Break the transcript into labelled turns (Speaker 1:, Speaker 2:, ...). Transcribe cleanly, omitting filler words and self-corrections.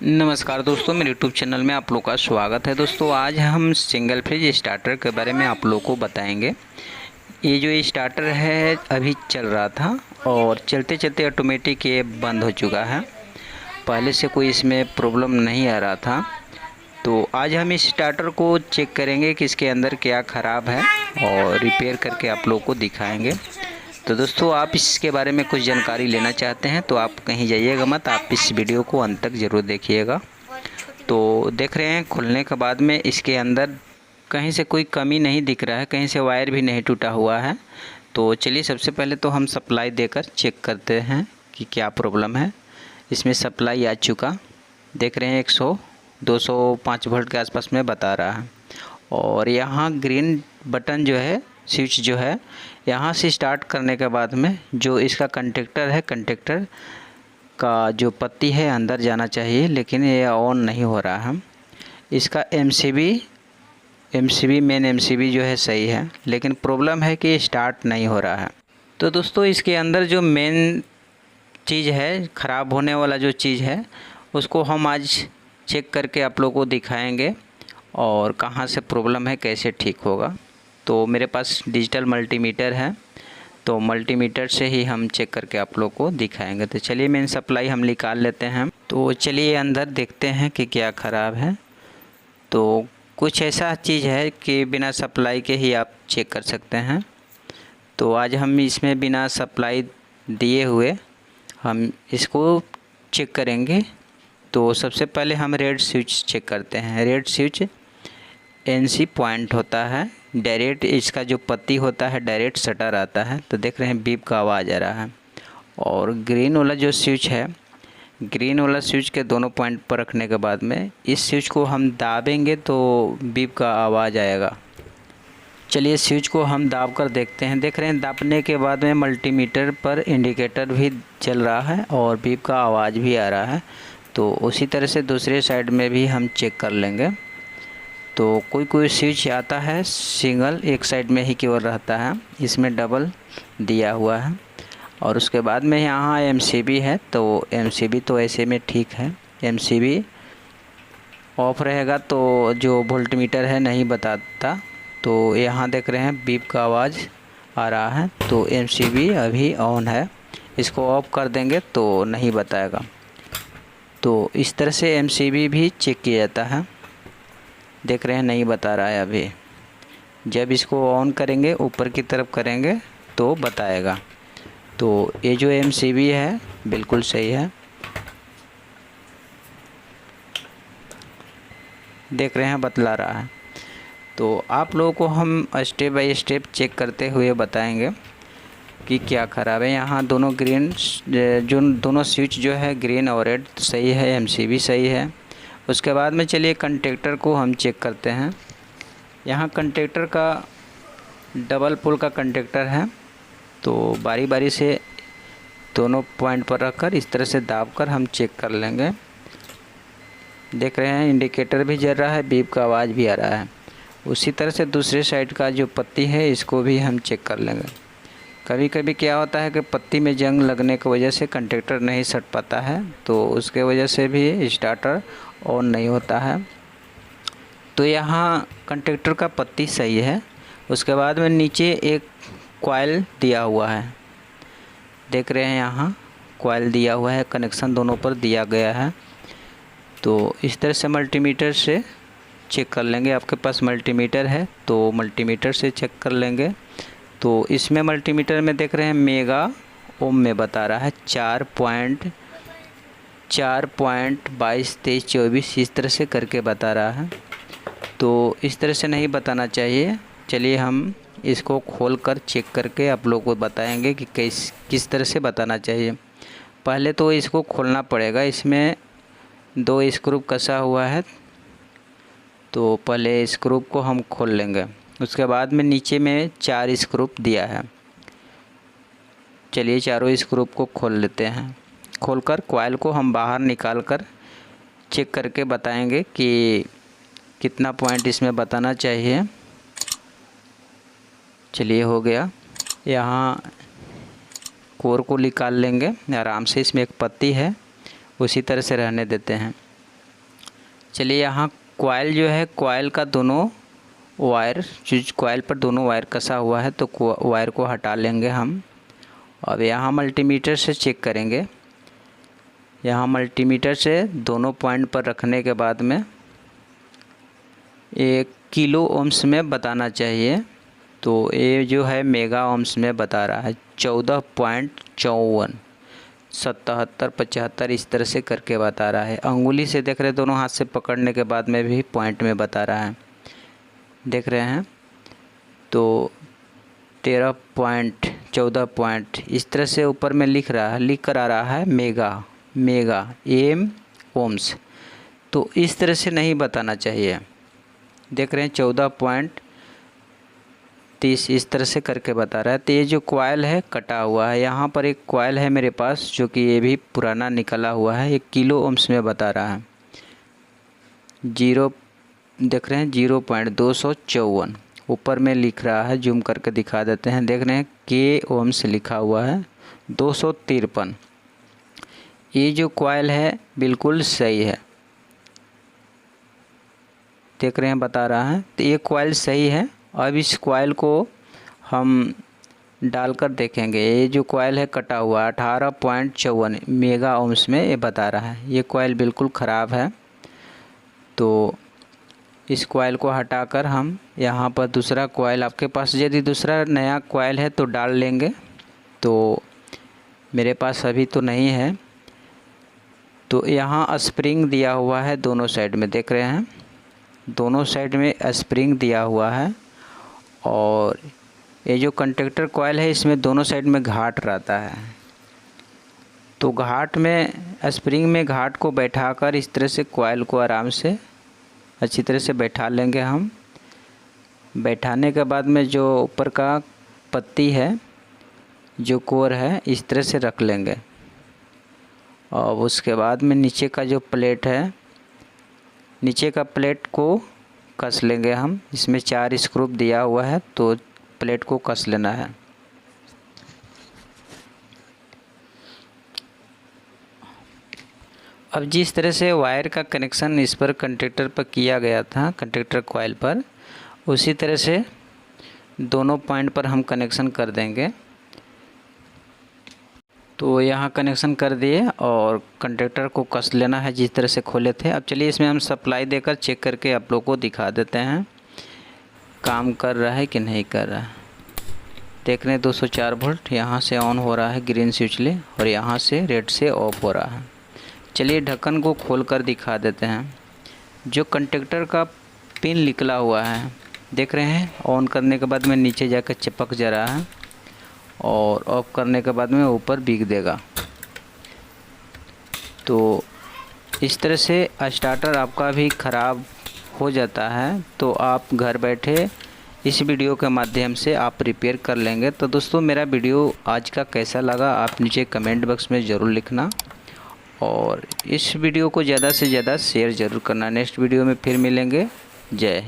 Speaker 1: नमस्कार दोस्तों, मेरे यूट्यूब चैनल में आप लोग का स्वागत है। दोस्तों आज हम सिंगल फेज स्टार्टर के बारे में आप लोग को बताएंगे। ये जो स्टार्टर है अभी चल रहा था और चलते चलते ऑटोमेटिक ये बंद हो चुका है। पहले से कोई इसमें प्रॉब्लम नहीं आ रहा था। तो आज हम इस स्टार्टर को चेक करेंगे कि इसके अंदर क्या ख़राब है और रिपेयर करके आप लोग को दिखाएंगे। तो दोस्तों आप इसके बारे में कुछ जानकारी लेना चाहते हैं तो आप कहीं जाइएगा मत, आप इस वीडियो को अंत तक ज़रूर देखिएगा। तो देख रहे हैं खुलने के बाद में इसके अंदर कहीं से कोई कमी नहीं दिख रहा है, कहीं से वायर भी नहीं टूटा हुआ है। तो चलिए सबसे पहले तो हम सप्लाई देकर चेक करते हैं कि क्या प्रॉब्लम है। इसमें सप्लाई आ चुका, देख रहे हैं 100 205 वोल्ट के आसपास में बता रहा है। और यहाँ ग्रीन बटन जो है, स्विच जो है, यहाँ से स्टार्ट करने के बाद में जो इसका कंडक्टर है, कंडक्टर का जो पत्ती है अंदर जाना चाहिए, लेकिन ये ऑन नहीं हो रहा है। इसका एमसीबी मेन एमसीबी जो है सही है, लेकिन प्रॉब्लम है कि स्टार्ट नहीं हो रहा है। तो दोस्तों इसके अंदर जो मेन चीज़ है, ख़राब होने वाला जो चीज़ है, उसको हम आज चेक करके आप लोगों को दिखाएंगे और कहाँ से प्रॉब्लम है, कैसे ठीक होगा। तो मेरे पास डिजिटल मल्टीमीटर है, तो मल्टीमीटर से ही हम चेक करके आप लोग को दिखाएंगे। तो चलिए मेन सप्लाई हम निकाल लेते हैं। तो चलिए अंदर देखते हैं कि क्या ख़राब है। तो कुछ ऐसा चीज़ है कि बिना सप्लाई के ही आप चेक कर सकते हैं। तो आज हम इसमें बिना सप्लाई दिए हुए हम इसको चेक करेंगे। तो सबसे पहले हम रेड स्विच चेक करते हैं। रेड स्विच एनसी पॉइंट होता है, डायरेक्ट इसका जो पत्ती होता है डायरेक्ट शटर आता है। तो देख रहे हैं बीप का आवाज़ आ रहा है। और ग्रीन वाला जो स्विच है, ग्रीन वाला स्विच के दोनों पॉइंट पर रखने के बाद में इस स्विच को हम दाबेंगे तो बीप का आवाज़ आएगा। चलिए स्विच को हम दाब कर देखते हैं। देख रहे हैं दाबने के बाद में मल्टीमीटर पर इंडिकेटर भी चल रहा है और बीप का आवाज़ भी आ रहा है। तो उसी तरह से दूसरे साइड में भी हम चेक कर लेंगे। तो कोई स्विच आता है सिंगल एक साइड में ही केवल रहता है, इसमें डबल दिया हुआ है। और उसके बाद में यहाँ एमसीबी है, तो एमसीबी तो ऐसे में ठीक है। एमसीबी ऑफ रहेगा तो जो वोल्टमीटर है नहीं बताता। तो यहाँ देख रहे हैं बीप का आवाज़ आ रहा है, तो एमसीबी अभी ऑन है। इसको ऑफ कर देंगे तो नहीं बताएगा। तो इस तरह से एमसीबी भी चेक किया जाता है। देख रहे हैं नहीं बता रहा है अभी। जब इसको ऑन करेंगे, ऊपर की तरफ करेंगे तो बताएगा। तो ये जो एमसीबी है बिल्कुल सही है, देख रहे हैं बतला रहा है। तो आप लोगों को हम स्टेप बाय स्टेप चेक करते हुए बताएंगे कि क्या ख़राब है। यहाँ दोनों ग्रीन जो दोनों स्विच जो है ग्रीन और रेड सही है, एमसीबी सही है। उसके बाद में चलिए कंडक्टर को हम चेक करते हैं। यहाँ कंडक्टर का डबल पोल का कंडक्टर है, तो बारी बारी से दोनों पॉइंट पर रखकर इस तरह से दाबकर हम चेक कर लेंगे। देख रहे हैं इंडिकेटर भी जल रहा है, बीप का आवाज़ भी आ रहा है। उसी तरह से दूसरे साइड का जो पत्ती है इसको भी हम चेक कर लेंगे। कभी कभी क्या होता है कि पत्ती में जंग लगने की वजह से कंडक्टर नहीं सट पाता है, तो उसके वजह से भी स्टार्टर ऑन नहीं होता है। तो यहाँ कंडक्टर का पत्ती सही है। उसके बाद में नीचे एक कॉइल दिया हुआ है, देख रहे हैं यहाँ कॉइल दिया हुआ है, कनेक्शन दोनों पर दिया गया है। तो इस तरह से मल्टीमीटर से चेक कर लेंगे। आपके पास मल्टीमीटर है तो मल्टीमीटर से चेक कर लेंगे। तो इसमें मल्टीमीटर में देख रहे हैं मेगा ओम में बता रहा है 4.222324 इस तरह से करके बता रहा है। तो इस तरह से नहीं बताना चाहिए। चलिए हम इसको खोल कर चेक करके आप लोगों को बताएंगे कि किस तरह से बताना चाहिए। पहले तो इसको खोलना पड़ेगा, इसमें 2 स्क्रू कसा हुआ है, तो पहले स्क्रू को हम खोल लेंगे। उसके बाद में नीचे में 4 स्क्रू दिया है। चलिए चारों स्क्रू को खोल लेते हैं। खोलकर कॉइल को हम बाहर निकाल कर चेक करके बताएंगे कि कितना पॉइंट इसमें बताना चाहिए। चलिए हो गया। यहाँ कोर को निकाल लेंगे आराम से। इसमें एक पत्ती है, उसी तरह से रहने देते हैं। चलिए यहाँ कॉइल जो है, कॉइल का दोनों वायर, जो कॉइल पर दोनों वायर कसा हुआ है तो वायर को हटा लेंगे हम। अब यहाँ मल्टीमीटर से चेक करेंगे। यहाँ मल्टीमीटर से दोनों पॉइंट पर रखने के बाद में 1 किलो ओम्स में बताना चाहिए। तो ये जो है मेगा ओम्स में बता रहा है 14.54, 77, 75 इस तरह से करके बता रहा है। अंगुली से देख रहे हैं, दोनों हाथ से पकड़ने के बाद में भी पॉइंट में बता रहा है, देख रहे हैं। तो 13 पॉइंट, 14 पॉइंट इस तरह से ऊपर में लिख कर आ रहा है मेगा एम ओम्स। तो इस तरह से नहीं बताना चाहिए। देख रहे हैं 14.30 इस तरह से करके बता रहा है। तो ये जो कॉइल है कटा हुआ है। यहाँ पर एक कॉइल है मेरे पास जो कि ये भी पुराना निकला हुआ है, 1 किलो ओम्स में बता रहा है। देख रहे हैं 0.254 ऊपर में लिख रहा है, जूम करके दिखा देते हैं। देख रहे हैं के ओम्स लिखा हुआ है 253। ये जो कॉइल है बिल्कुल सही है, देख रहे हैं बता रहा है। तो ये कॉइल सही है। अब इस कॉइल को हम डालकर देखेंगे। ये जो कॉइल है कटा हुआ 18.54 मेगा ओम्स में ये बता रहा है। ये कॉइल बिल्कुल ख़राब है। तो इस कॉइल को हटाकर हम यहाँ पर दूसरा कॉइल, आपके पास यदि दूसरा नया कॉइल है तो डाल लेंगे। तो मेरे पास अभी तो नहीं है। तो यहाँ स्प्रिंग दिया हुआ है दोनों साइड में, देख रहे हैं दोनों साइड में स्प्रिंग दिया हुआ है। और ये जो कंडक्टर कॉइल है इसमें दोनों साइड में घाट रहता है। तो घाट में, स्प्रिंग में घाट को बैठाकर इस तरह से कॉइल को आराम से अच्छी तरह से बैठा लेंगे हम। बैठाने के बाद में जो ऊपर का पत्ती है, जो कोर है, इस तरह से रख लेंगे। और उसके बाद में नीचे का जो प्लेट है, नीचे का प्लेट को कस लेंगे हम। इसमें 4 स्क्रू दिया हुआ है तो प्लेट को कस लेना है। अब जिस तरह से वायर का कनेक्शन इस पर कंडक्टर पर किया गया था, कंडक्टर कॉइल पर, उसी तरह से दोनों पॉइंट पर हम कनेक्शन कर देंगे। तो यहाँ कनेक्शन कर दिए और कंडक्टर को कस लेना है जिस तरह से खोले थे। अब चलिए इसमें हम सप्लाई देकर चेक करके आप लोगों को दिखा देते हैं काम कर रहा है कि नहीं कर रहा है। देख रहे हैं 204 वोल्ट यहाँ से ऑन हो रहा है, ग्रीन स्विच ले, और यहाँ से रेड से ऑफ हो रहा है। चलिए ढक्कन को खोल कर दिखा देते हैं। जो कंडक्टर का पिन निकला हुआ है, देख रहे हैं, ऑन करने के बाद में नीचे जाकर चिपक जा रहा है और ऑफ करने के बाद में ऊपर बिक देगा। तो इस तरह से स्टार्टर आपका भी ख़राब हो जाता है। तो आप घर बैठे इस वीडियो के माध्यम से आप रिपेयर कर लेंगे। तो दोस्तों मेरा वीडियो आज का कैसा लगा आप नीचे कमेंट बॉक्स में ज़रूर लिखना, और इस वीडियो को ज़्यादा से ज़्यादा शेयर ज़रूर करना। नेक्स्ट वीडियो में फिर मिलेंगे। जय।